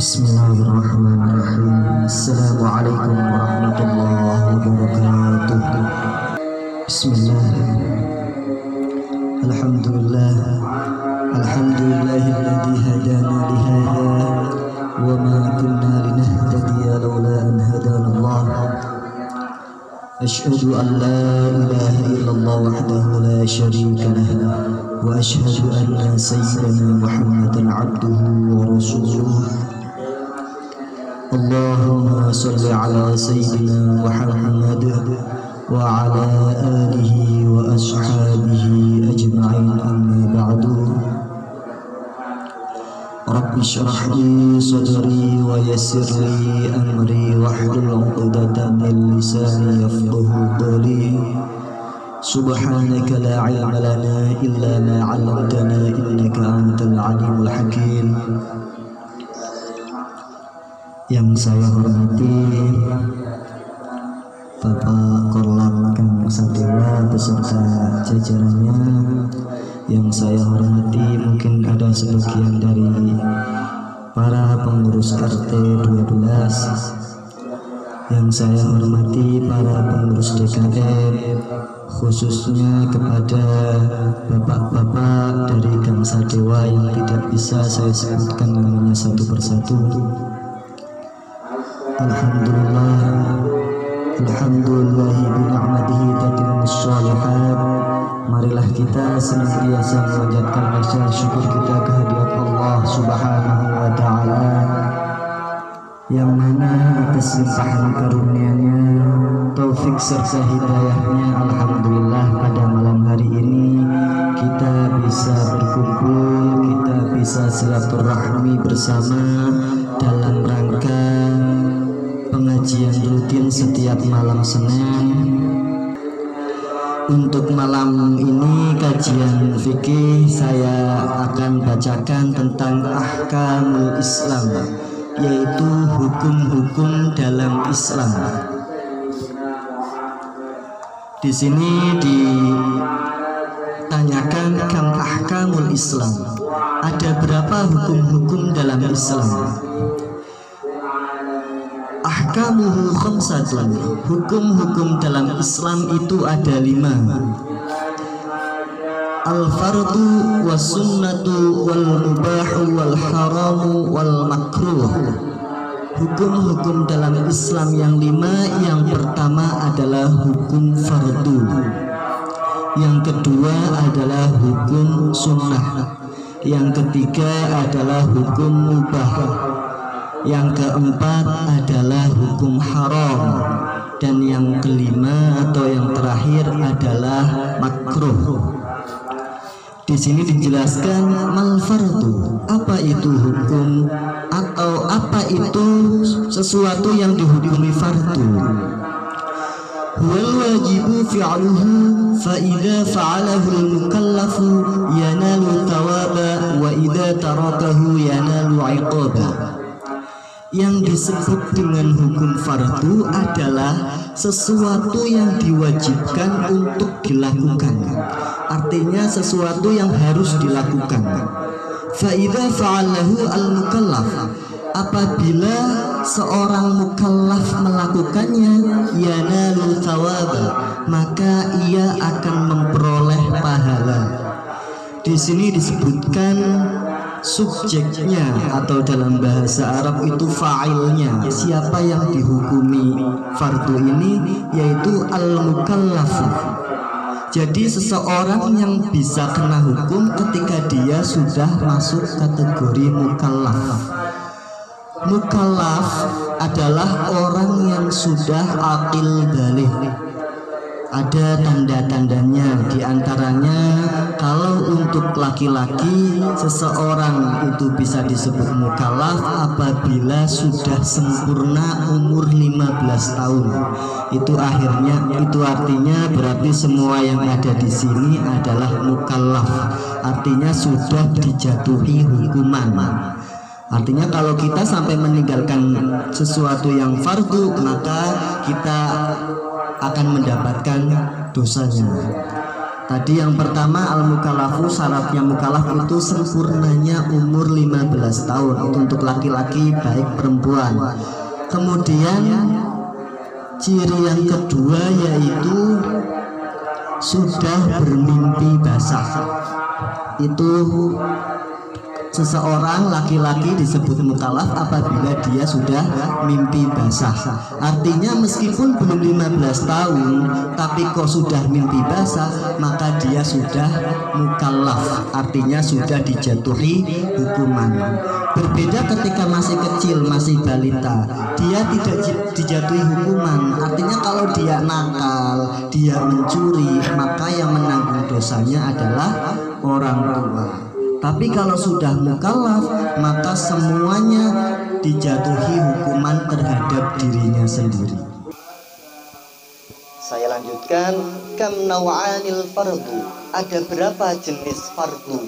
Bismillahirrahmanirrahim. Assalamualaikum warahmatullahi wabarakatuh. Bismillah. Alhamdulillah. Alhamdulillahilladzi hadana li hadza wa ma kunna linahtadiya laula an hadana Allah. Asyhadu an la ilaha illallah wahdahu la syarika lahu wa asyhadu anna sayyidana Muhammadan abduhu wa rasuluh. Allahumma salli ala sayyidina Muhammad wa ala alihi wa ashabihi ajma'in, amma ba'du. Rabbi shrah li sadri wa yassir li amri wahlul 'uqdatam min lisani yafqahu qawli. Subhanaka la 'ilma lana illa ma 'allamtana innaka antal 'alimul hakim. Yang saya hormati Bapak Korlap Gang Sadewa beserta jajarannya, yang saya hormati mungkin ada sebagian dari para pengurus RT 12, yang saya hormati para pengurus DKM, khususnya kepada bapak-bapak dari Gang Sadewa yang tidak bisa saya sebutkan namanya satu persatu. Alhamdulillahi bini'matihi tatimmus shalihat. Marilah kita senantiasa memanjatkan rasa syukur kita kehadirat Allah Subhanahu wa ta'ala, yang mana atas limpahan karunia-Nya, taufik serta hidayahnya, alhamdulillah pada malam hari ini kita bisa berkumpul, kita bisa silaturahmi bersama dalam rangka pengajian rutin setiap malam Senin. Untuk malam ini kajian fikih saya akan bacakan tentang ahkamul Islam, yaitu hukum-hukum dalam Islam. Di sini ditanyakan kam ahkamul Islam, ada berapa hukum-hukum dalam Islam? Ahkamuhu khamsatun, hukum-hukum dalam Islam itu ada 5. Al-fardu was sunnatu wal mubahu wal haramu wal makruh. Hukum-hukum dalam Islam yang 5, yang pertama adalah hukum fardu, yang kedua adalah hukum sunnah, yang ketiga adalah hukum mubah, yang keempat adalah hukum haram, dan yang kelima atau yang terakhir adalah makruh. Di sini dijelaskan mal fardu, apa itu hukum atau apa itu sesuatu yang dihukumi fardu. Wal wajibu fi'luhu fa idza fa'alahu al-mukallafu yanalu thawaba wa idza tarakahu yanalu 'iqaba. Yang disebut dengan hukum fardu adalah sesuatu yang diwajibkan untuk dilakukan, artinya sesuatu yang harus dilakukan. Fa idza fa'alahu al-mukallaf, apabila seorang mukallaf melakukannya, yanalu thawaba, maka ia akan memperoleh pahala. Di sini disebutkan subjeknya atau dalam bahasa Arab itu fa'ilnya. Siapa yang dihukumi fardu ini yaitu al-mukallaf. Jadi seseorang yang bisa kena hukum ketika dia sudah masuk kategori mukallaf. Mukallaf adalah orang yang sudah aqil baligh. Ada tanda-tandanya, diantaranya kalau untuk laki-laki seseorang itu bisa disebut mukallaf apabila sudah sempurna umur 15 tahun. Itu artinya berarti semua yang ada di sini adalah mukallaf. Artinya sudah dijatuhi hukuman. Artinya kalau kita sampai meninggalkan sesuatu yang fardu, maka kita akan mendapatkan dosanya. Tadi yang pertama al-mukallafu, syaratnya mukallaf itu sempurnanya umur 15 tahun. Itu untuk laki-laki baik perempuan. Kemudian ciri yang kedua yaitu sudah bermimpi basah. Itu seseorang laki-laki disebut mukallaf apabila dia sudah mimpi basah. Artinya meskipun belum 15 tahun tapi kok sudah mimpi basah, maka dia sudah mukallaf. Artinya sudah dijatuhi hukuman. Berbeda ketika masih kecil, masih balita, dia tidak dijatuhi hukuman. Artinya kalau dia nakal, dia mencuri, maka yang menanggung dosanya adalah orang tua. Tapi kalau sudah mukallaf, maka semuanya dijatuhi hukuman terhadap dirinya sendiri. Saya lanjutkan, kam naw'anil fardu. Ada berapa jenis fardu?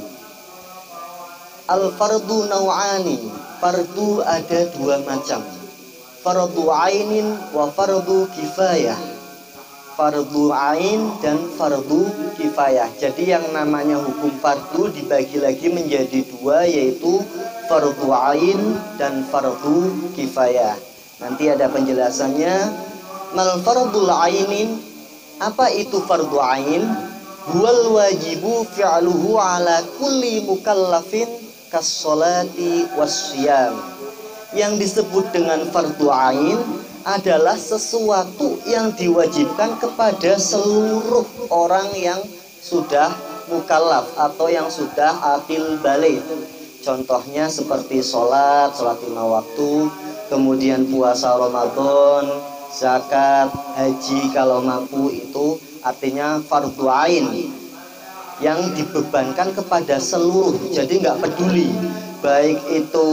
Al fardu naw'ani. Fardu ada dua macam. Fardu ainin wa fardu kifayah. Fardu ain dan fardu kifayah. Jadi yang namanya hukum fardu dibagi lagi menjadi dua, yaitu fardu ain dan fardu kifayah. Nanti ada penjelasannya. Mal fardul ainin, apa itu fardu ain? Huwal wajibu fi'luhu ala kulli mukallafin kas-sholati was-siyam. Yang disebut dengan fardu ain adalah sesuatu yang diwajibkan kepada seluruh orang yang sudah mukallaf atau yang sudah aqil baligh. Contohnya seperti sholat 5 waktu, kemudian puasa Ramadan, zakat, haji kalau mampu, itu artinya fardu ain yang dibebankan kepada seluruh. Jadi nggak peduli baik itu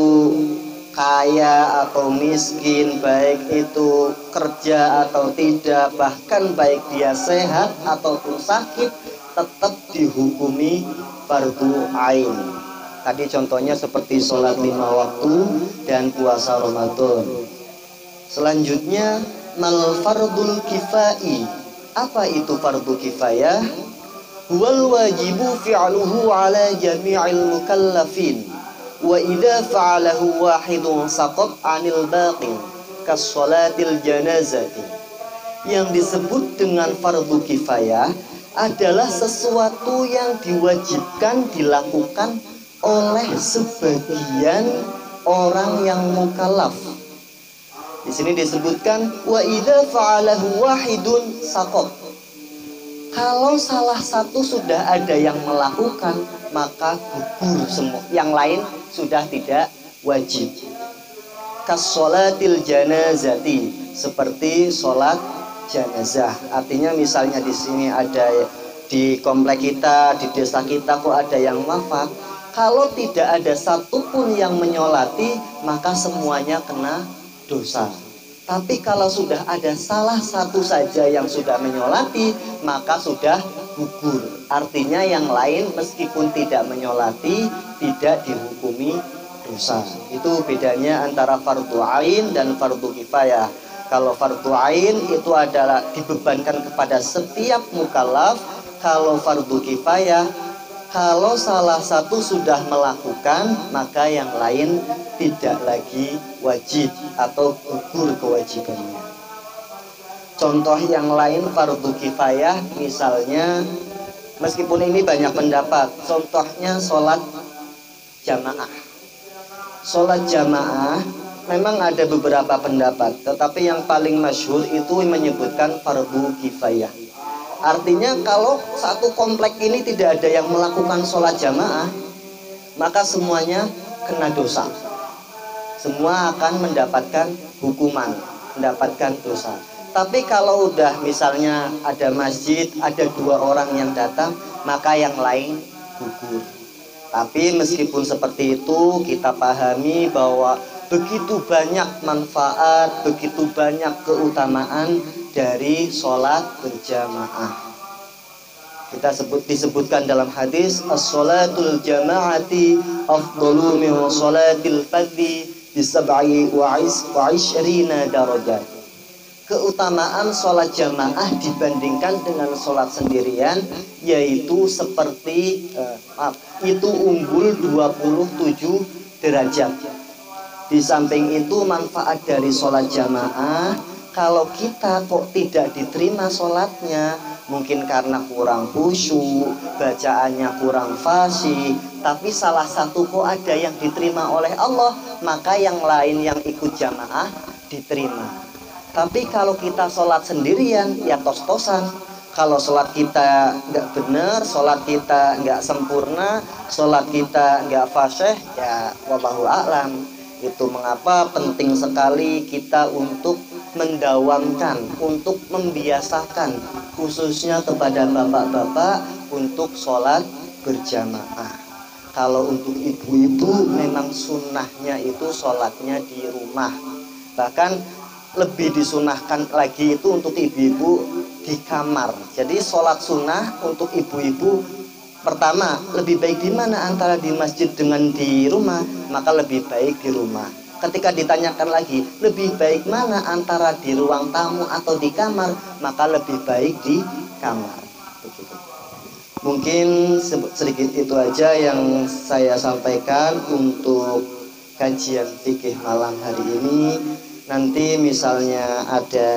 kaya atau miskin, baik itu kerja atau tidak, bahkan baik dia sehat ataupun sakit, tetap dihukumi fardu ain. Tadi contohnya seperti sholat 5 waktu dan puasa Ramadan. Selanjutnya mal fardul kifai. Apa itu fardu kifayah? Huwal wajibu fi'luhu ala jami'il mukallafin. Wa idza fa'alahu wahidun saqat 'anil baqin kas-sholatil janazati. Yang disebut dengan fardu kifayah adalah sesuatu yang diwajibkan dilakukan oleh sebagian orang yang mukallaf. Di sini disebutkan wa idza fa'alahu wahidun saqat. Kalau salah satu sudah ada yang melakukan, maka gugur semua. Yang lain sudah tidak wajib. Kas-sholatil janazati, seperti sholat jenazah. Artinya misalnya di sini ada di komplek kita, di desa kita kok ada yang wafat. Kalau tidak ada satupun yang menyolati, maka semuanya kena dosa. Tapi kalau sudah ada salah satu saja yang sudah menyolati, maka sudah gugur. Artinya yang lain meskipun tidak menyolati, tidak dihukumi dosa. Itu bedanya antara fardu ain dan fardu kifayah. Kalau fardu ain itu adalah dibebankan kepada setiap mukallaf. Kalau fardu kifayah, kalau salah satu sudah melakukan, maka yang lain tidak lagi wajib atau gugur kewajibannya. Contoh yang lain fardu kifayah, misalnya, meskipun ini banyak pendapat, contohnya sholat jamaah. Sholat jamaah memang ada beberapa pendapat, tetapi yang paling masyhur itu menyebutkan fardu kifayah. Artinya kalau satu komplek ini tidak ada yang melakukan sholat jamaah, maka semuanya kena dosa. Semua akan mendapatkan hukuman, mendapatkan dosa. Tapi kalau udah misalnya ada masjid, ada 2 orang yang datang, maka yang lain gugur. Tapi meskipun seperti itu, kita pahami bahwa begitu banyak manfaat, begitu banyak keutamaan dari sholat berjamaah. Kita disebutkan dalam hadis, as-sholatul jama'ati afdalu min sholatil fardhi bi 27 darajat. Keutamaan sholat jamaah dibandingkan dengan sholat sendirian yaitu seperti itu unggul 27 derajat. Di samping itu manfaat dari sholat jamaah, kalau kita kok tidak diterima sholatnya, mungkin karena kurang khusyuk, bacaannya kurang fasih, tapi salah satu kok ada yang diterima oleh Allah, maka yang lain yang ikut jamaah diterima. Tapi kalau kita sholat sendirian, ya tos-tosan. Kalau sholat kita nggak benar, sholat kita nggak sempurna, sholat kita nggak fasih, ya wallahu a'lam. Itu mengapa penting sekali kita untuk mendawamkan, untuk membiasakan, khususnya kepada bapak-bapak untuk sholat berjamaah. Kalau untuk ibu-ibu memang sunnahnya itu sholatnya di rumah. Bahkan lebih disunahkan lagi itu untuk ibu-ibu di kamar. Jadi sholat sunnah untuk ibu-ibu, pertama lebih baik di mana antara di masjid dengan di rumah, maka lebih baik di rumah. Ketika ditanyakan lagi lebih baik mana antara di ruang tamu atau di kamar, maka lebih baik di kamar. Begitu. Mungkin sedikit itu aja yang saya sampaikan untuk kajian fikih malam hari ini. Nanti misalnya ada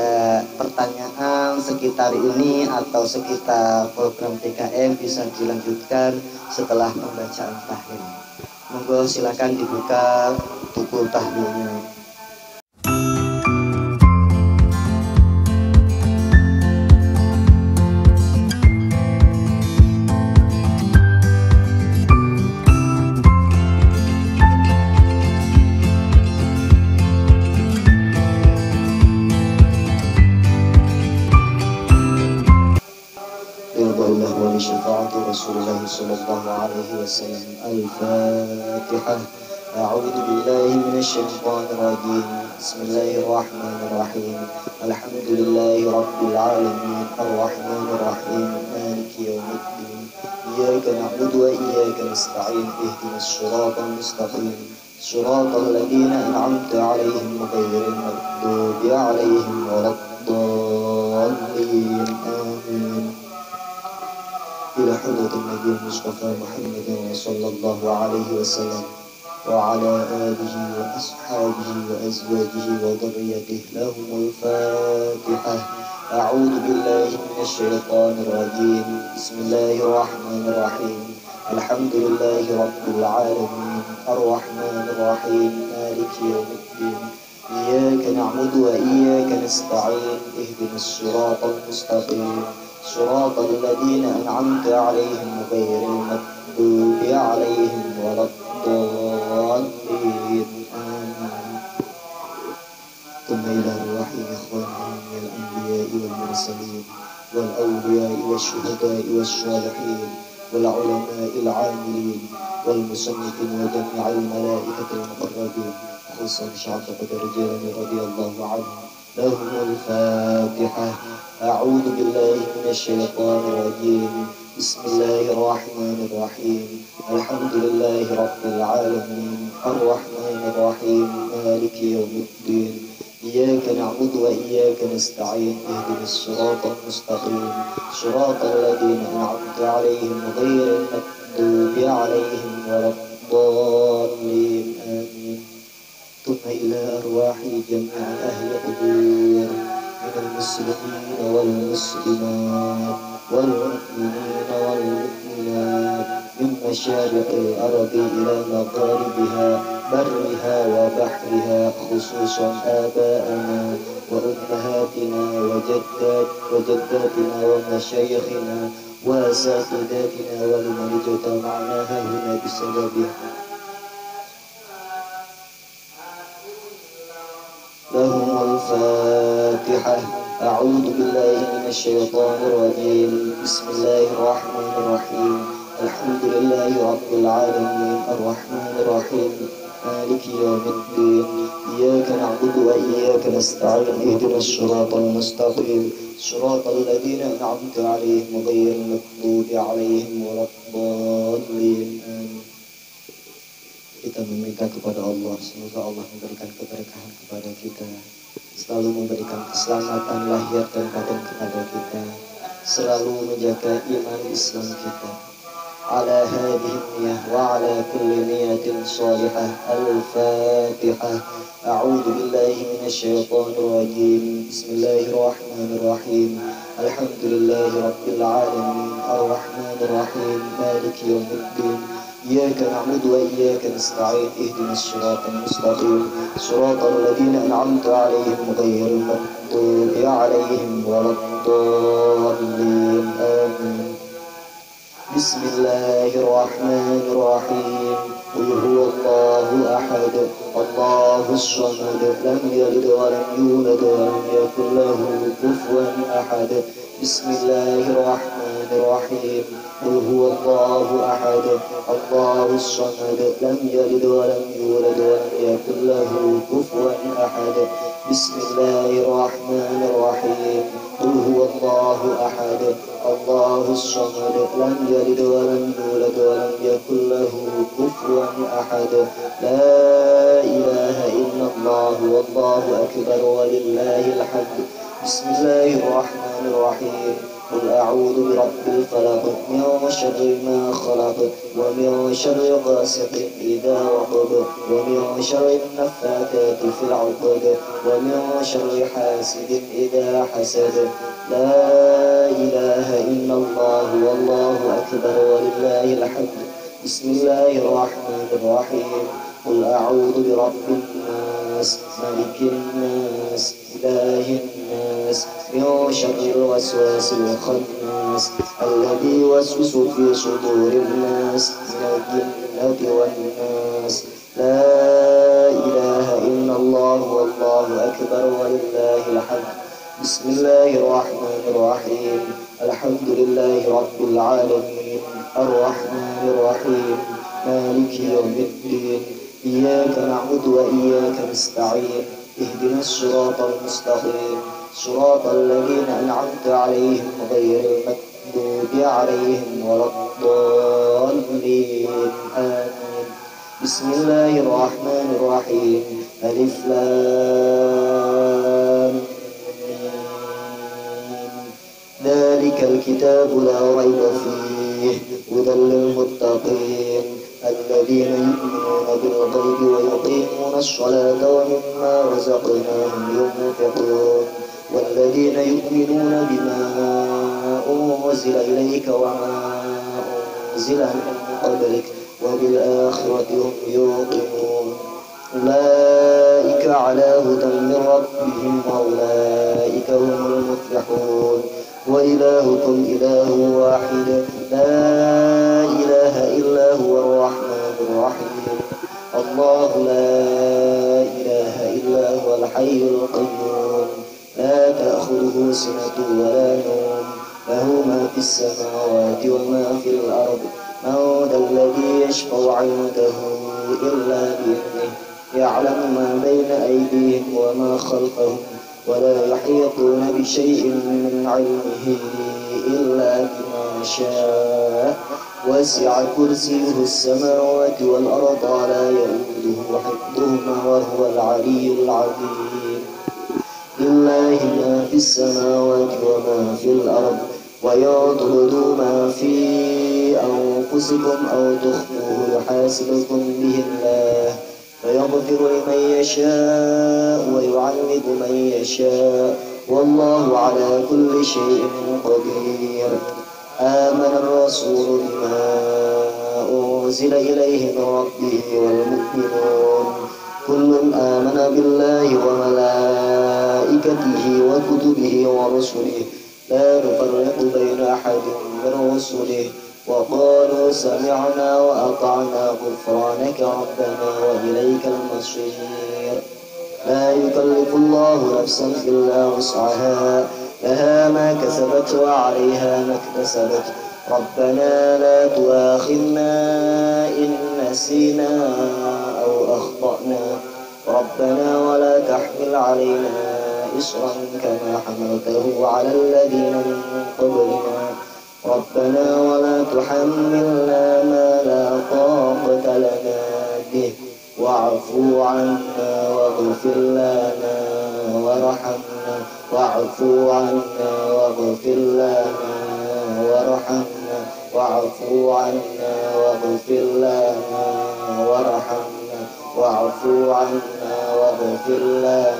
pertanyaan sekitar ini atau sekitar program TKM bisa dilanjutkan setelah pembacaan tahlil. Monggo silakan dibuka buku tahlilnya. شفاعة رسول الله صلى الله عليه وسلم. الفاتحة. أعوذ بالله من الشيطان الرجيم. بسم الله الرحمن الرحيم. الحمد لله رب العالمين الرحمن الرحيم مالك يوم الدين. إياك نعبد وإياك نستعين. اهدنا الصراط المستقيم صراط الذين أنعمت عليهم غير المغضوب عليهم ولا الضالين. آمين. إلى حضرة النبي المصطفى محمد صلى الله عليه وسلم وعلى آله وأصحابه وأزواجه وذريته لهم الفاتحة. أعوذ بالله من الشيطان الرجيم. بسم الله الرحمن الرحيم. الحمد لله رب العالمين الرحمن الرحيم مالك يوم الدين. إياك نعبد وإياك نستعين. اهدنا الصراط المستقيم صراط الذين أنعمت عليهم غير المغضوب عليهم ولا الضالين. آمين. ثم إلى أرواح إخوانهم من الأنبياء والمرسلين والأولياء والشهداء والصالحين والعلماء العاملين والمصنفين وجميع الملائكة المقربين، خصوصا شعب بدر الجيلاني رضي الله عنه، لهم الفاتحة. أعوذ بالله من الشيطان الرجيم. بسم الله الرحمن الرحيم. الحمد لله رب العالمين الرحمن الرحيم مالك يوم الدين. إياك نعبد وإياك نستعين. اهدنا الصراط المستقيم صراط الذين أنعمت عليهم غير المغضوب عليهم ولا الضالين. آمين. ثم إلى أرواح جميع أهل القبور من المسلمين والمسلمات والمؤمنين والمؤمنات من مشارق الأرض إلى مغاربها برها وبحرها، خصوصا آباءنا وأمهاتنا وجداتنا ومشايخنا وأساتذتنا ولمن اجتمعنا هنا بسببه. لهم الفاتحة. أعوذ بالله من الشيطان الرجيم. بسم الله الرحمن الرحيم. الحمد لله رب العالمين الرحمن الرحيم مالك يوم الدين. إياك نعبد وإياك نستعين. اهدنا الصراط المستقيم صراط الذين أنعمت عليهم غير المغضوب عليهم ولا الضالين. آمين. Kita meminta kepada Allah, semoga Allah memberikan keberkahan kepada kita, selalu memberikan keselamatan lahir dan batin kepada kita, selalu menjaga iman Islam kita. Ala hadhihi niyah wa ala kulli niyatin salihah. Al-Fatihah. A'udzu billahi minasyaitonir rajim. Bismillahirrahmanirrahim. Alhamdulillahi rabbil alamin arrahmanir rahim maliki yaumiddin. إياك نعبد وإياك نستعين. اهدنا الصراط المستقيم صراط الذين أنعمت عليهم غير المغضوب عليهم ولا الضالين. آمين. بسم الله الرحمن الرحيم. قل هو الله أحد الله الصمد لم يلد ولم يولد ولم يكن له كفوا أحد. بسم الله الرحمن الرحيم. قل هو الله أحد الله الصمد لم يلد ولم يولد ولم يكن له كفوا أحد. بسم الله الرحمن الرحيم. قل هو الله أحد الله الصمد لم يلد ولم يولد ولم يكن له كفوا أحد. لا إله إلا الله والله أكبر ولله الحمد. بسم الله الرحمن الرحيم. قل أعوذ برب الفلق من شر ما خلق ومن شر غاسق إذا وقب ومن شر النفاثات في العقد ومن شر حاسد إذا حسد. لا إله إلا الله والله أكبر ولله الحمد. بسم الله الرحمن الرحيم. قل أعوذ برب الناس ملك الناس إله الناس من شر الوسواس الخناس الذي يوسوس في صدور الناس من الجنة والناس. لا إله إلا الله والله أكبر ولله الحمد. بسم الله الرحمن الرحيم. الحمد لله رب العالمين الرحمن الرحيم مالك يوم الدين. إياك نعبد وإياك نستعين. اهدنا الصراط المستقيم صراط الذين أنعمت عليهم غير المغضوب عليهم ولا الضالين. آمين. بسم الله الرحمن الرحيم. ألف لام ذلك الكتاب لا ريب فيه هدى للمتقين الذين يؤمنون بالغيب ويقيمون الصلاة ومما رزقناهم ينفقون والذين يؤمنون بما أنزل إليك وما أنزل من قبلك وبالآخرة هم يوقنون. أولئك على هدى من ربهم وأولئك هم المفلحون. وإلهكم إله واحد لا إله إلا هو الرحمن الرحيم. الله لا إله إلا هو الحي القيوم لا تأخذه سنة ولا نوم له ما في السماوات وما في الأرض. من ذا الذي يشفع عنده إلا بإذنه يعلم ما بين أيديهم وما خلفهم ولا يحيطون بشيء من علمه إلا بما شاء. وسع كرسيه السماوات والأرض ولا يؤوده حفظهما وهو العلي العظيم. لله ما في السماوات وما في الأرض وإن تبدوا ما في أنفسكم أو تخفوه يحاسبكم به الله فيغفر لمن يشاء ويعذب من يشاء والله على كل شيء قدير. آمن الرسول بما أنزل إليه من ربه والمؤمنون كل آمن بالله وملائكته وكتبه ورسله لا نفرق بين أحد من رسله وقالوا سمعنا وأطعنا غفرانك ربنا وإليك المصير لا يكلف الله نفسا إلا وسعها لها ما كسبت وعليها ما اكتسبت ربنا لا تؤاخذنا إن نسينا أو أخطأنا ربنا ولا تحمل علينا إصرا كما حملته على الذين من قبلنا ربنا ولا تحملنا ما لا طاقة لنا به واعف عنا واغفر لنا وارحمنا واعف عنا واغفر لنا وارحمنا واعف عنا واغفر لنا وارحمنا واعف عنا واغفر لنا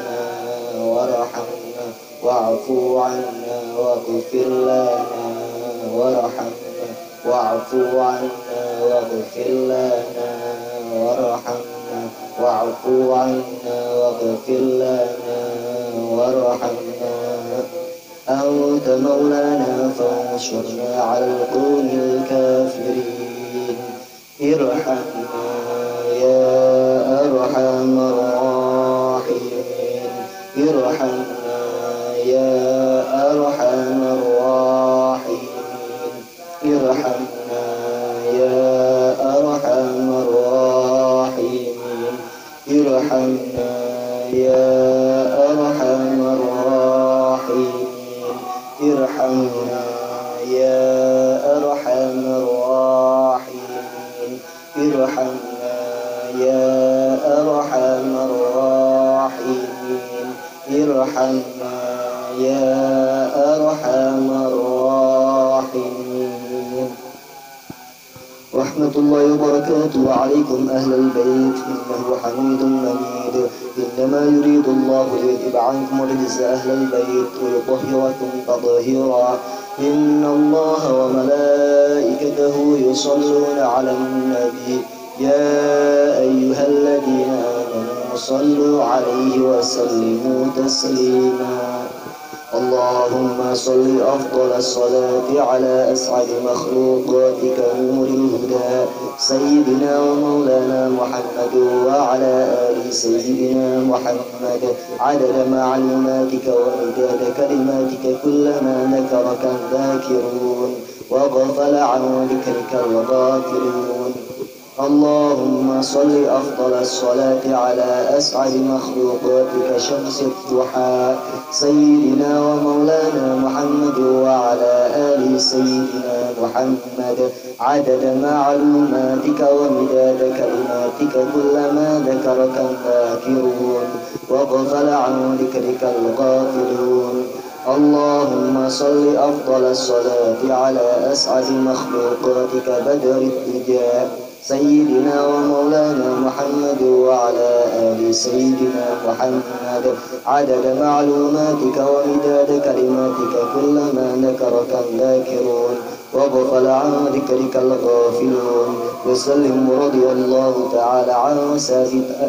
وارحمنا واعف عنا واغفر لنا وارحمنا واعف عنا واغفر لنا وارحمنا واعف عنا واغفر لنا وارحمنا أنت مولانا فانصرنا على القوم الكافرين ارحمنا يا أرحم الراحمين ارحمنا يا أرحم الراحمين ارحمنا يا أرحم الراحمين ارحمنا يا أرحم الراحمين ارحمنا يا أرحم الراحمين ارحمنا يا أرحم الراحمين ارحمنا يا أرحم الراحمين رحمة الله وبركاته عليكم أهل البيت إنه حميد مجيد إنما يريد الله ليذهب عنكم الرجس أهل البيت ويطهركم تطهيرا إن الله وملائكته يصلون على النبي يا أيها الذين آمنوا صلوا عليه وسلموا تسليما اللهم صل أفضل الصلاة على أسعد مخلوقاتك نور الهدى سيدنا ومولانا محمد وعلى آل سيدنا محمد عدد معلوماتك ومداد كلماتك كلما ذكرك الذاكرون وغفل عن ذكرك الغافلون اللهم صل أفضل الصلاة على أسعد مخلوقاتك شمس الضحى سيدنا ومولانا محمد وعلى آل سيدنا محمد عدد معلوماتك ومداد كلماتك كلما ذكرك الذاكرون وغفل عن ذكرك الغافلون اللهم صل أفضل الصلاة على أسعد مخلوقاتك بدر الدجى سيدنا ومولانا محمد وعلى آل سيدنا محمد عدد معلوماتك ومداد كلماتك كلما ذكرك الذاكرون وغفل عن ذكرك الغافلون وسلم رضي الله تعالى عن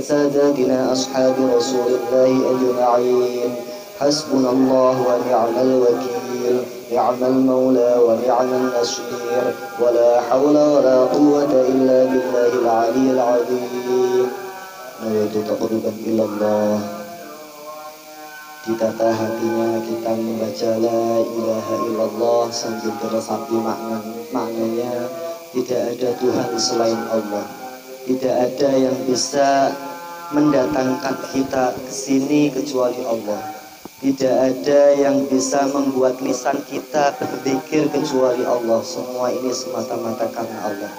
ساداتنا أصحاب رسول الله أجمعين حسبنا الله ونعم الوكيل نعم المولى ونعم النصير ولا حول ولا قوة إلا بالله العلي العظيم نويت تقربا إلى الله ditata hatinya kita membaca la ilaha illallah sambil meresapi maknanya tidak ada Tuhan selain Allah tidak ada yang bisa mendatangkan kita ke sini kecuali Allah tidak ada yang bisa membuat lisan kita berzikir kecuali Allah semua ini semata-mata karena Allah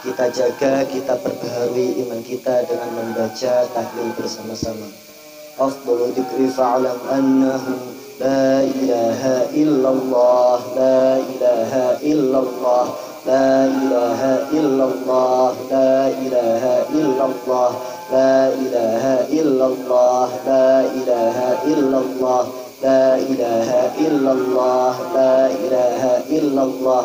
kita jaga kita perbaharui iman kita dengan membaca tahlil bersama-sama أفضل ذكر فاعلم أنه لا إله إلا الله لا إله إلا الله لا إله إلا الله لا إله إلا الله لا إله إلا الله لا إله إلا الله لا إله إلا الله لا إله إلا الله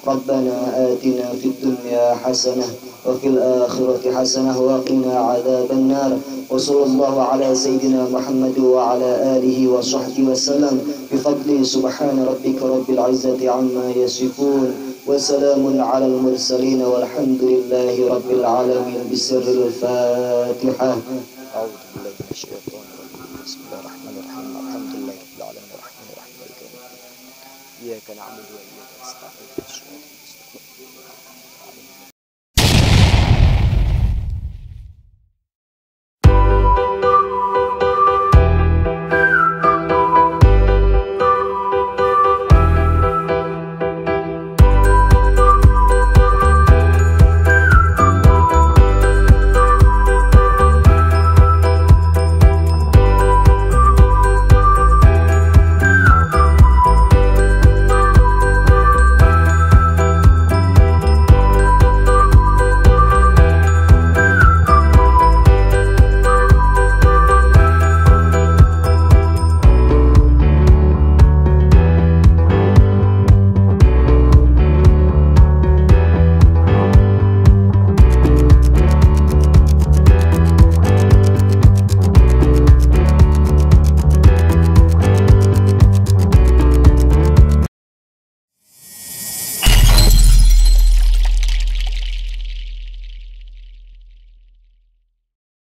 ربنا آتنا في الدنيا حسنة وفي الآخرة حسنة وقنا عذاب النار. وصلى الله على سيدنا محمد وعلى آله وصحبه وسلم بفضل سبحان ربك رب العزة عما يصفون وسلام على المرسلين والحمد لله رب العالمين بسر الفاتحة. أعوذ بالله من الشيطان الرجيم. بسم الله الرحمن الرحيم. الحمد لله رب العالمين الرحمن الرحيم مالك يوم الدين. إياك نعبد وإياك نستعين.